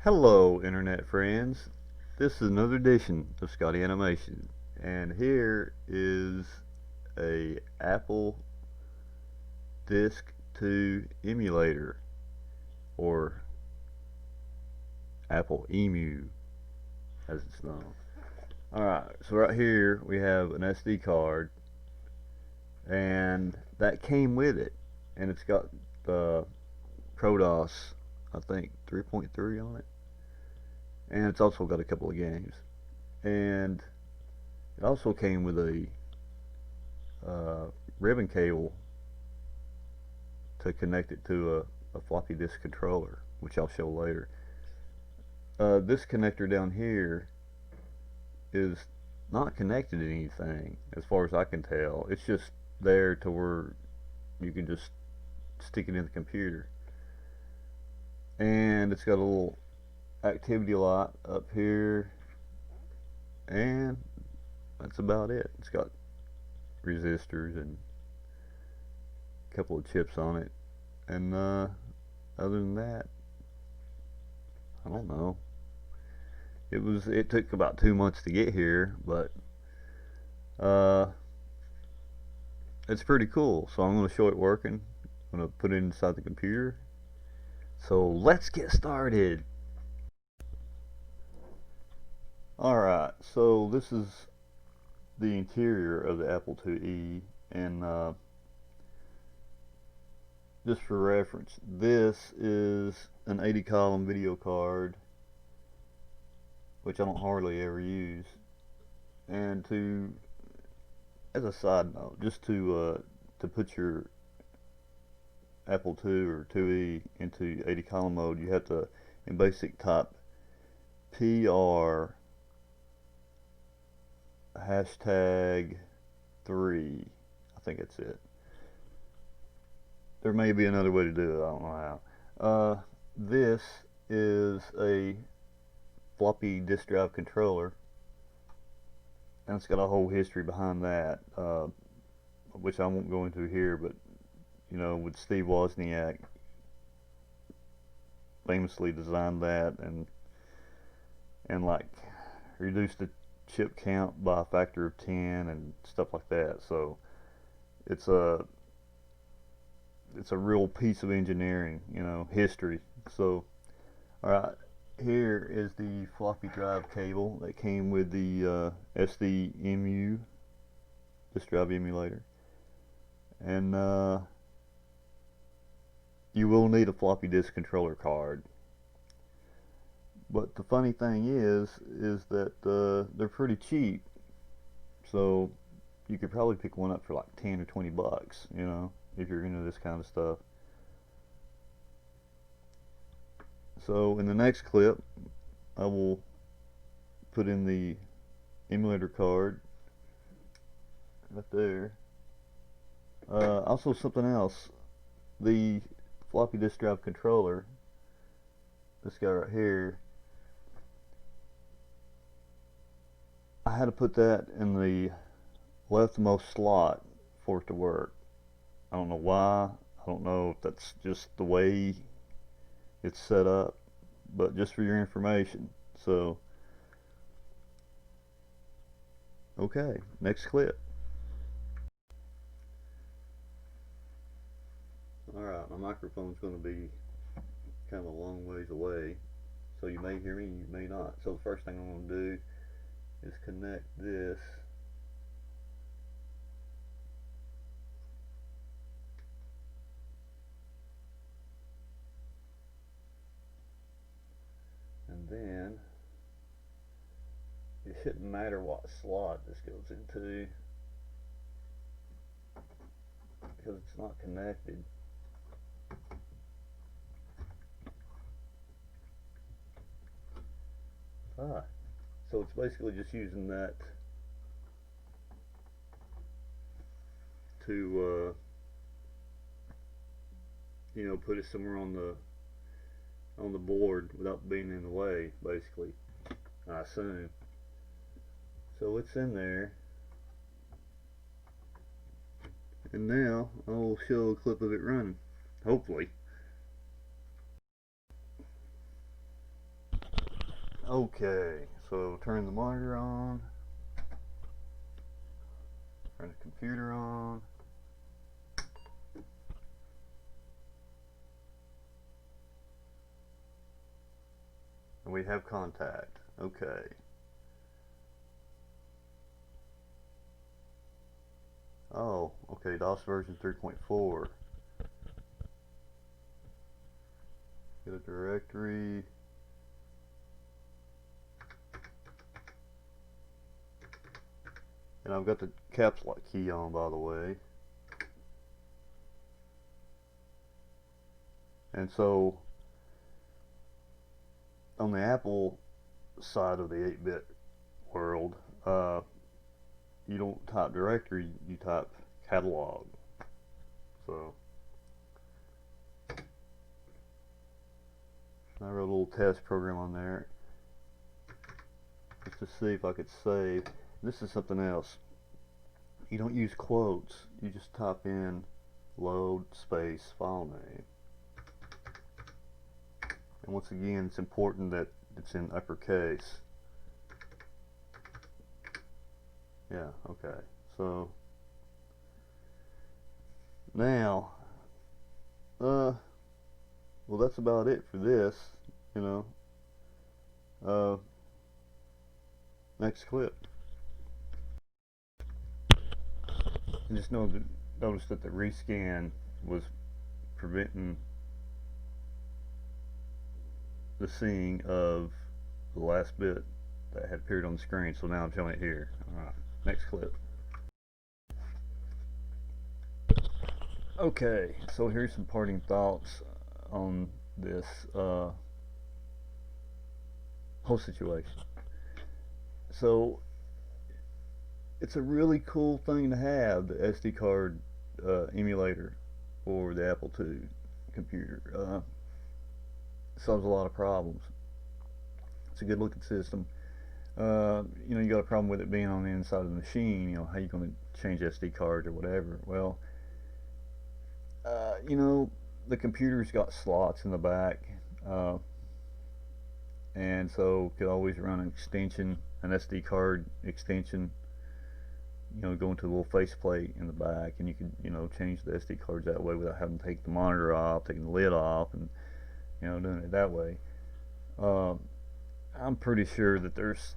Hello, internet friends. This is another edition of Scotty Animation, and here is a Apple Disk 2 emulator, or Apple Emu, as it's known. Alright, so right here we have an SD card, and that came with it, and it's got the ProDOS, I think 3.3 on it, and it's also got a couple of games. And it also came with a ribbon cable to connect it to a floppy disk controller, which I'll show later. This connector down here is not connected to anything as far as I can tell. It's just there to where you can just stick it in the computer. And it's got a little activity light up here, and that's about it. It's got resistors and a couple of chips on it, and other than that, I don't know. It took about 2 months to get here, but uh, it's pretty cool. So I'm going to show it working. I'm going to put it inside the computer. So let's get started. Alright, so this is the interior of the Apple IIe, and just for reference, this is an 80 column video card, which I don't hardly ever use. And as a side note, just to put your Apple II or IIe into 80 column mode, you have to, in basic, type PR hashtag 3. I think that's it. There may be another way to do it, I don't know how. This is a floppy disk drive controller, and it's got a whole history behind that, which I won't go into here, but you know, with Steve Wozniak famously designed that, and like reduced the chip count by a factor of 10 and stuff like that. So it's a real piece of engineering, you know, history. So alright, here is the floppy drive cable that came with the SDEMU disk drive emulator, and you will need a floppy disk controller card. But the funny thing is that they're pretty cheap, so you could probably pick one up for like 10 or 20 bucks, you know, if you're into this kind of stuff. So in the next clip, I will put in the emulator card right there. Also, something else, the floppy disk drive controller, this guy right here, I had to put that in the leftmost slot for it to work. I don't know why. I don't know if that's just the way it's set up, but just for your information. So okay, next clip. Alright, my microphone's going to be kind of a long ways away, so you may hear me, you may not. So the first thing I'm going to do is connect this and then it shouldn't matter what slot this goes into because it's not connected. So it's basically just using that to you know, put it somewhere on the board without being in the way, basically, I assume. So it's in there, and now I'll show a clip of it running, hopefully. Okay, so turn the monitor on, turn the computer on. And we have contact. Okay. Oh, okay, DOS version 3.4. Get a directory. And I've got the caps lock key on, by the way. And so, on the Apple side of the 8-bit world, you don't type directory, you type catalog. So, I wrote a little test program on there just to see if I could save. This is something else. You don't use quotes, you just type in load space file name. And once again, it's important that it's in uppercase. Yeah, okay. So now, well, that's about it for this, you know. Next clip. And just notice that the rescan was preventing the seeing of the last bit that had appeared on the screen, so now I'm showing it here. Alright, next clip. Okay, so here's some parting thoughts on this whole situation. So it's a really cool thing to have, the SD card emulator for the Apple II computer. Solves a lot of problems. It's a good looking system. You know, you got a problem with it being on the inside of the machine. You know, how you going to change SD cards or whatever? Well, you know, the computer's got slots in the back, and so could always run an extension, an SD card extension. You know, go into a little faceplate in the back, and you could, you know, change the SD cards that way without having to take the monitor off, taking the lid off, and you know, doing it that way. I'm pretty sure that there's,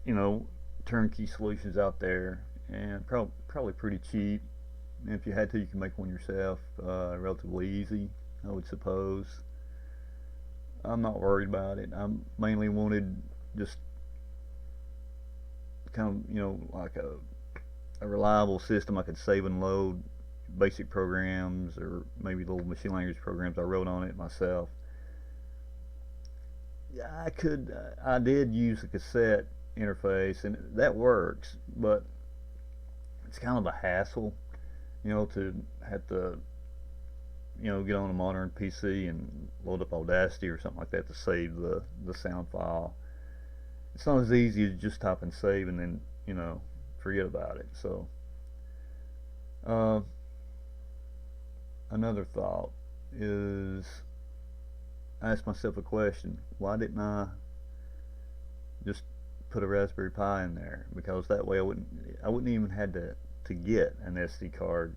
you know, turnkey solutions out there, and probably pretty cheap. And if you had to, you can make one yourself, relatively easy, I would suppose. I'm not worried about it. I mainly wanted just kind of, you know, like a reliable system I could save and load basic programs or maybe little machine language programs I wrote on it myself. Yeah, I did use a cassette interface, and that works, but it's kind of a hassle, you know, to have to, you know, get on a modern PC and load up Audacity or something like that to save the sound file. It's not as easy as just type and save and then, you know, forget about it. So, another thought is, I asked myself a question: why didn't I just put a Raspberry Pi in there? Because that way I wouldn't even had to get an SD card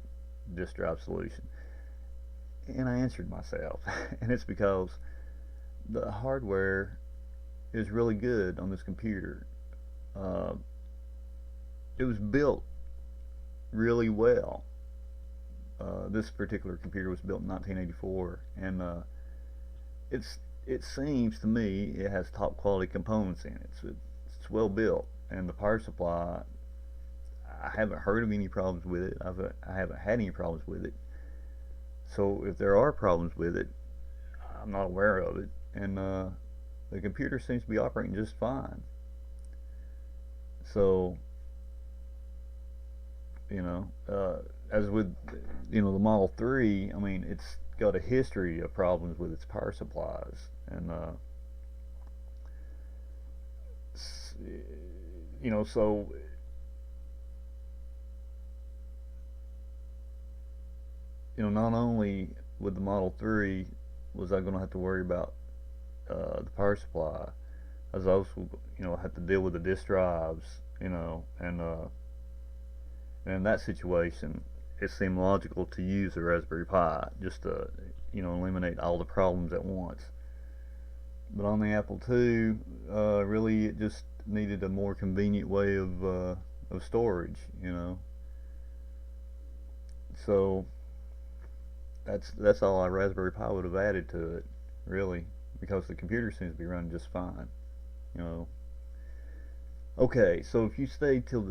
disk drive solution. And I answered myself, and it's because the hardware is really good on this computer. It was built really well. This particular computer was built in 1984, and it seems to me it has top quality components in it. It's well built, and the power supply, I haven't heard of any problems with it. I haven't had any problems with it. So if there are problems with it, I'm not aware of it, and the computer seems to be operating just fine. So, you know, as with, you know, the Model 3, I mean, it's got a history of problems with its power supplies, and you know, so you know, not only with the Model 3 was I going to have to worry about the power supply, I also, had to deal with the disk drives, and in that situation, it seemed logical to use a Raspberry Pi just to, eliminate all the problems at once. But on the Apple II, really, it just needed a more convenient way of storage, So that's all a Raspberry Pi would have added to it, really, because the computer seems to be running just fine, you know. Okay, so if you stay till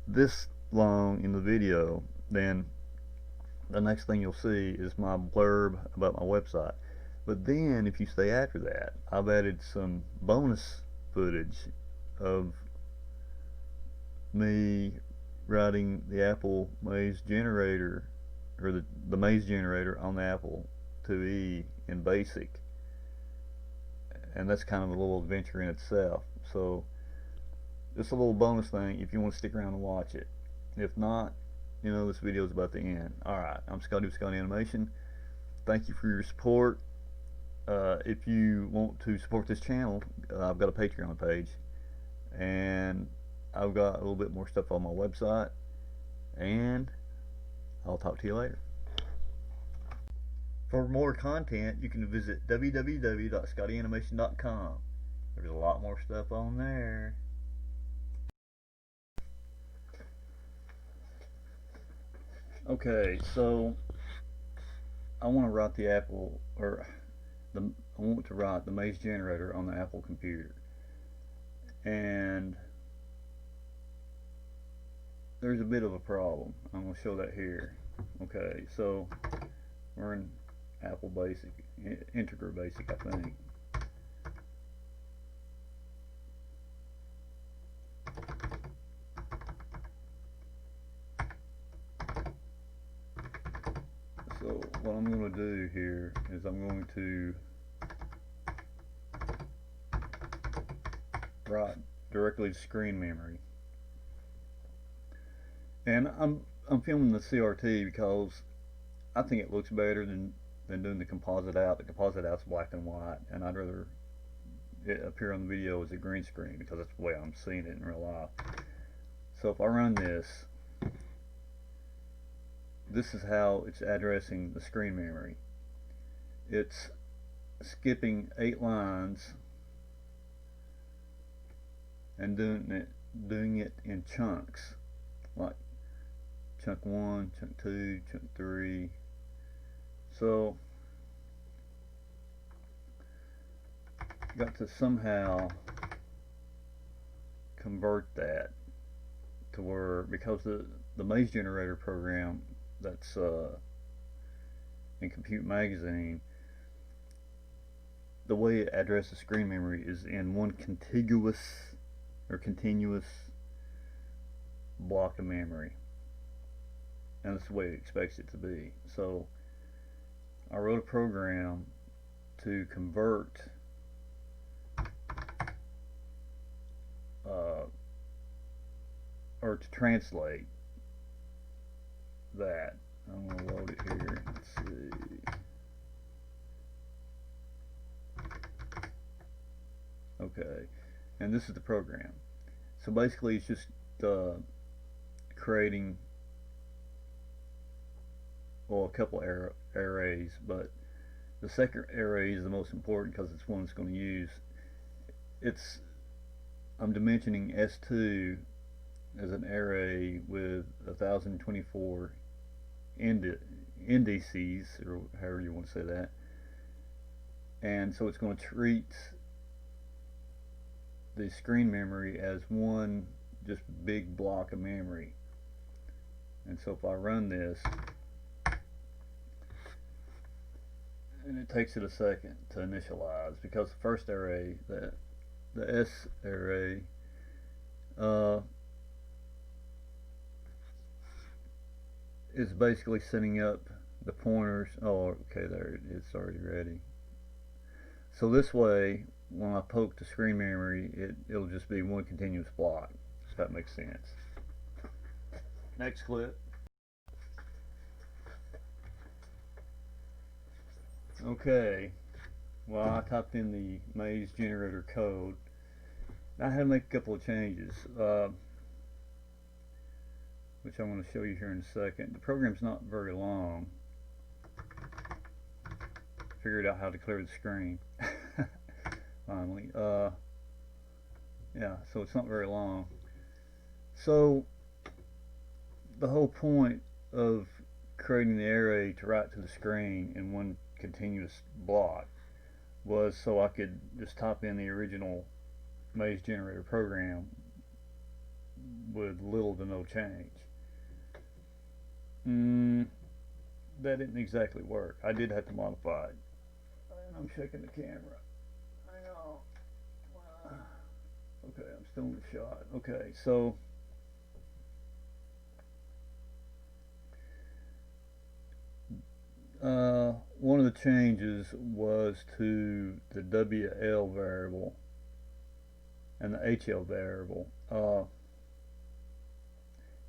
this long in the video, then the next thing you'll see is my blurb about my website. But then, if you stay after that, I've added some bonus footage of me writing the Apple Maze generator, or the Maze generator on the Apple IIe in BASIC. And that's kind of a little adventure in itself. So, just a little bonus thing if you want to stick around and watch it. If not, this video is about to end. Alright, I'm Scotty with Scotty Animation. Thank you for your support. If you want to support this channel, I've got a Patreon page, and I've got a little bit more stuff on my website, and I'll talk to you later. For more content, you can visit www.scottyanimatio.com. There's a lot more stuff on there. Okay, so I want to write the Apple, I want to write the Maze generator on the Apple computer, and there's a bit of a problem. I'm going to show that here. Okay, so we're in Apple Basic, Integra Basic, I think. So what I'm going to do here is I'm going to write directly to screen memory. And I'm filming the CRT because I think it looks better than doing the composite out. The composite out's black and white, and I'd rather it appear on the video as a green screen because that's the way I'm seeing it in real life. So if I run this is how it's addressing the screen memory. It's skipping 8 lines and doing it in chunks, like chunk 1, chunk 2, chunk 3. So got to somehow convert that to where, because the Maze Generator program that's in Compute Magazine, the way it addresses screen memory is in one continuous block of memory, and that's the way it expects it to be. So I wrote a program to convert or to translate that. I'm going to load it here. Let's see. Okay, and this is the program. So basically it's just creating, well, a couple arrays, but the second array is the most important because it's one it's going to use. I'm dimensioning S2 as an array with 1024 indices, or however you want to say that, and so it's going to treat the screen memory as one just big block of memory. And so if I run this, and it takes it a second to initialize, because the first array, the S array, is basically setting up the pointers. Oh, okay, there it's already ready. So this way, when I poke the screen memory, it'll just be one continuous block, if that makes sense. Next clip. Okay, Well, I typed in the maze generator code. I had to make a couple of changes, which I'm going to show you here in a second. The program's not very long. Figured out how to clear the screen finally. Yeah, so it's not very long. So the whole point of creating the array to write to the screen in one continuous block was so I could just type in the original maze generator program with little to no change. That didn't exactly work. I did have to modify it. And I'm checking the camera. Hang on. Okay, I'm still in the shot. Okay, so one of the changes was to the WL variable and the HL variable.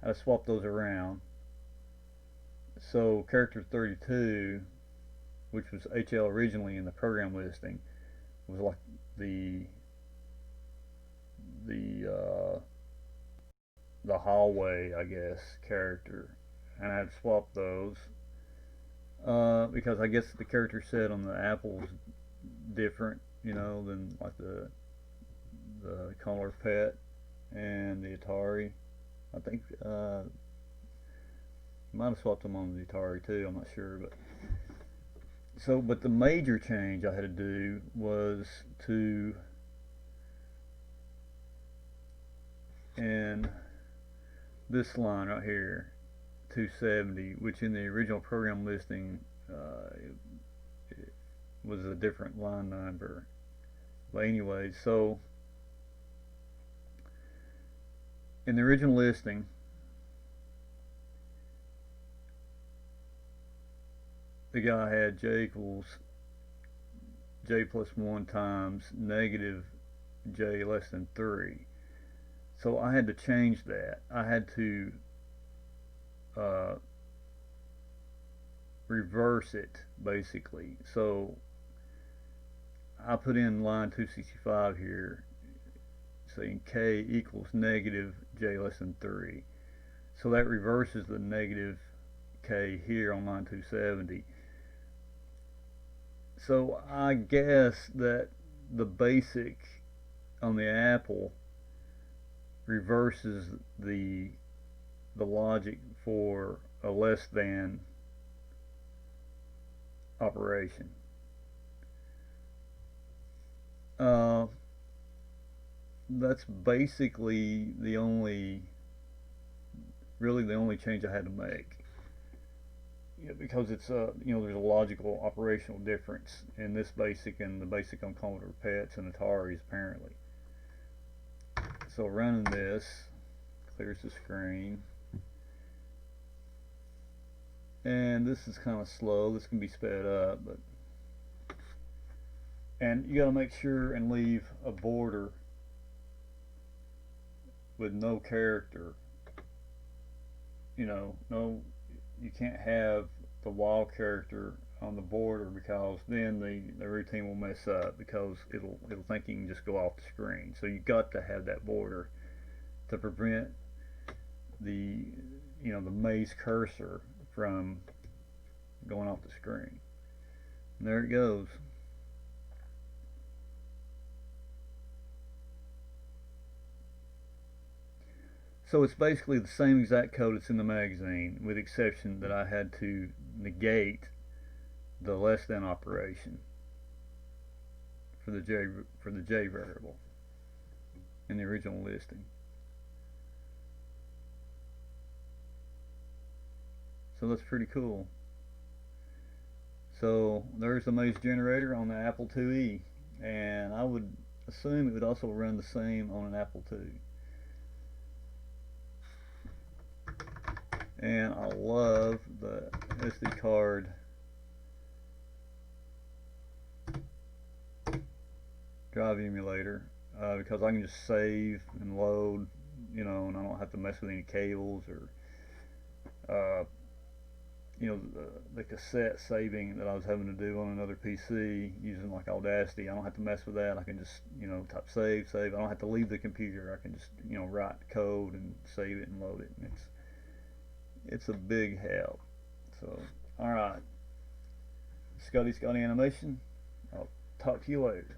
I swapped those around. So character 32, which was HL originally in the program listing, was like the hallway, I guess, character, and I had swapped those because I guess the character set on the Apple's different, than like the Color Pet and the Atari. I think might have swapped them on the Atari too. I'm not sure, but the major change I had to do was to in this line right here, 270, which in the original program listing it was a different line number. But anyway, so in the original listing, the guy had j equals j plus 1 times negative j less than 3. So I had to change that. I had to reverse it, basically. So I put in line 265 here, saying k equals negative j less than 3. So that reverses the negative k here on line 270. So I guess that the basic on the Apple reverses the logic for a less than operation. That's basically really the only change I had to make. Because it's there's a logical operational difference in this basic and the basic on Commodore Pets and Ataris apparently. So running this clears the screen, and this is kind of slow. This can be sped up, and you got to make sure and leave a border with no character. No, you can't have the wild character on the border because then the routine will mess up because it'll think you can just go off the screen. So you got to have that border to prevent the the maze cursor from going off the screen. And there it goes. So it's basically the same exact code that's in the magazine, with the exception that I had to negate the less than operation for the J variable in the original listing. So that's pretty cool. So there's the maze generator on the Apple IIe, and I would assume it would also run the same on an Apple II. And I love the SD card drive emulator because I can just save and load, and I don't have to mess with any cables or the cassette saving that I was having to do on another PC using like Audacity. I don't have to mess with that. I can just type save. I don't have to leave the computer. I can just write code and save it and load it. And it's a big help. So all right, Scotty Animation. I'll talk to you later.